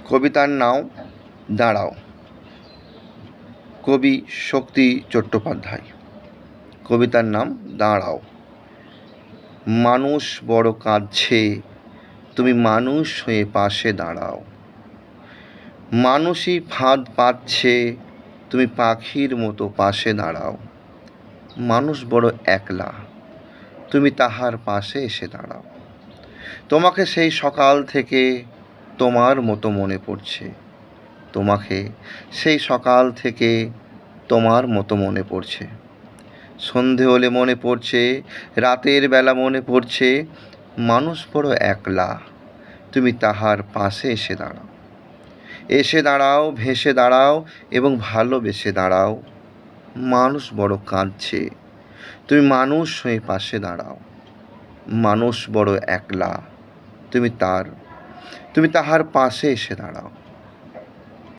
কবিতার নাম দাঁড়াও। কবি শক্তি চট্টোপাধ্যায়। কবিতার নাম দাঁড়াও। মানুষ বড় কাঁদছে, তুমি মানুষ হয়ে পাশে দাঁড়াও। মানুষই ফাঁদ পাতছে, তুমি পাখির মতো পাশে দাঁড়াও। মানুষ বড় একলা, তুমি তাহার পাশে এসে দাঁড়াও। তোমাকে সেই সকাল থেকে তোমার মতো মনে পড়ছে। তোমাকে সেই সকাল থেকে তোমার মতো মনে পড়ছে। সন্ধে হলে মনে পড়ছে, রাতের বেলা মনে পড়ছে। মানুষ বড় একলা, তুমি তাহার পাশে এসে দাঁড়াও। এসে দাঁড়াও, ভেসে দাঁড়াও এবং ভালোবেসে দাঁড়াও। মানুষ বড় কাঁদছে, তুমি মানুষ হয়ে পাশে দাঁড়াও। মানুষ বড় একলা, তুমি তাহার পাশে এসে দাঁড়াও।